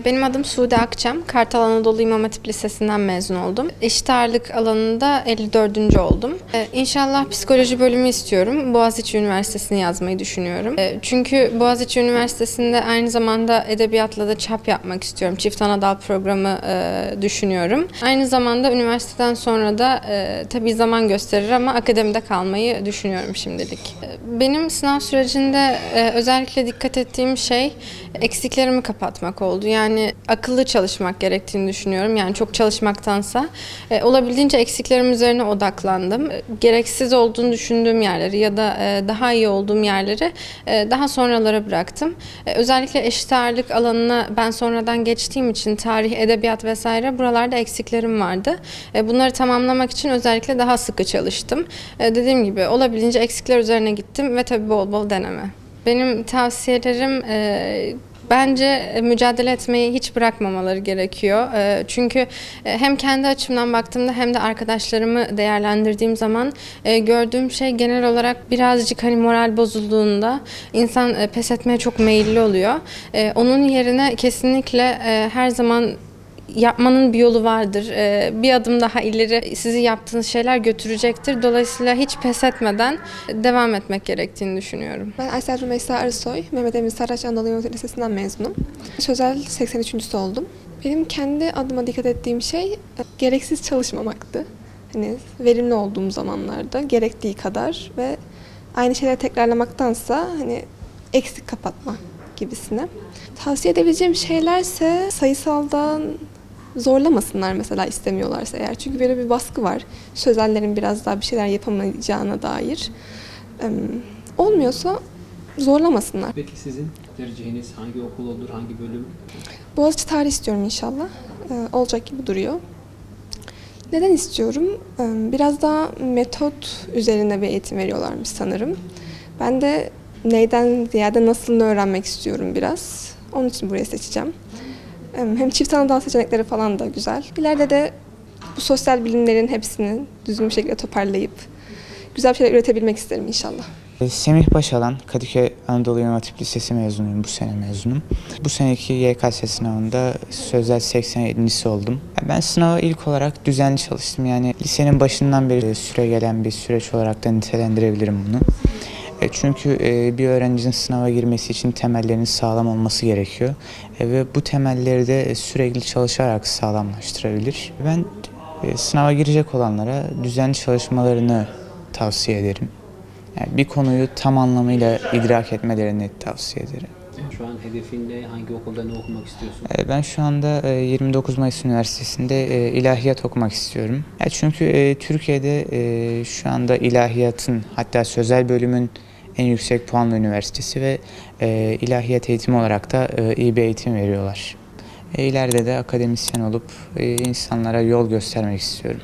Benim adım Sude Akçam. Kartal Anadolu İmam Hatip Lisesi'nden mezun oldum. Eşit ağırlık alanında 54. oldum. İnşallah psikoloji bölümü istiyorum. Boğaziçi Üniversitesi'ni yazmayı düşünüyorum. Çünkü Boğaziçi Üniversitesi'nde aynı zamanda edebiyatla da çap yapmak istiyorum. Çift anadal programı düşünüyorum. Aynı zamanda üniversiteden sonra da tabii zaman gösterir ama akademide kalmayı düşünüyorum şimdilik. Benim sınav sürecinde özellikle dikkat ettiğim şey eksiklerimi kapatmak oldu. Yani akıllı çalışmak gerektiğini düşünüyorum. Yani çok çalışmaktansa olabildiğince eksiklerim üzerine odaklandım. Gereksiz olduğunu düşündüğüm yerleri ya da daha iyi olduğum yerleri daha sonralara bıraktım. Özellikle eşit ağırlık alanına ben sonradan geçtiğim için tarih, edebiyat vesaire buralarda eksiklerim vardı. Bunları tamamlamak için özellikle daha sıkı çalıştım. Dediğim gibi olabildiğince eksikler üzerine gittim ve tabii bol bol deneme. Benim tavsiyelerim bence mücadele etmeyi hiç bırakmamaları gerekiyor. Çünkü hem kendi açımdan baktığımda hem de arkadaşlarımı değerlendirdiğim zaman gördüğüm şey genel olarak birazcık moral bozulduğunda insan pes etmeye çok meyilli oluyor. Onun yerine kesinlikle her zaman yapmanın bir yolu vardır. Bir adım daha ileri sizi yaptığınız şeyler götürecektir. Dolayısıyla hiç pes etmeden devam etmek gerektiğini düşünüyorum. Ben Aysel Rümeysa Arısoy, Mehmet Emin Saraç Anadolu İmam Hatip Lisesi'nden mezunum. Sözel 83.'sü oldum. Benim kendi adıma dikkat ettiğim şey gereksiz çalışmamaktı. Verimli olduğum zamanlarda gerektiği kadar ve aynı şeyleri tekrarlamaktansa eksik kapatma gibisine. Tavsiye edebileceğim şeylerse sayısaldan zorlamasınlar mesela istemiyorlarsa eğer. Çünkü böyle bir baskı var. Sözellerin biraz daha bir şeyler yapamayacağına dair. Olmuyorsa zorlamasınlar. Peki sizin tercihiniz hangi okul olur, hangi bölüm? Boğaziçi Tarih istiyorum inşallah. Olacak gibi duruyor. Neden istiyorum? Biraz daha metot üzerine bir eğitim veriyorlarmış sanırım. Ben de neyden ziyade nasılını öğrenmek istiyorum biraz. Onun için burayı seçeceğim. Hem çift anadal seçenekleri falan da güzel. İleride de bu sosyal bilimlerin hepsini düzgün bir şekilde toparlayıp güzel bir şeyler üretebilmek isterim inşallah. Semih Başalan, Kadıköy Anadolu İmam Hatip Lisesi mezunuyum, bu sene mezunum. Bu seneki YKS sınavında sözel 87.'si oldum. Ben sınava ilk olarak düzenli çalıştım. Yani lisenin başından beri süre gelen bir süreç olarak da nitelendirebilirim bunu. Çünkü bir öğrencinin sınava girmesi için temellerinin sağlam olması gerekiyor. Ve bu temelleri de sürekli çalışarak sağlamlaştırabilir. Ben sınava girecek olanlara düzenli çalışmalarını tavsiye ederim. Yani bir konuyu tam anlamıyla idrak etmelerini tavsiye ederim. Şu an hedefin ne? Hangi okulda ne okumak istiyorsun? Ben şu anda 29 Mayıs Üniversitesi'nde ilahiyat okumak istiyorum. Çünkü Türkiye'de şu anda ilahiyatın, hatta sözel bölümün en yüksek puanlı üniversitesi ve ilahiyat eğitimi olarak da iyi bir eğitim veriyorlar. İleride de akademisyen olup insanlara yol göstermek istiyorum.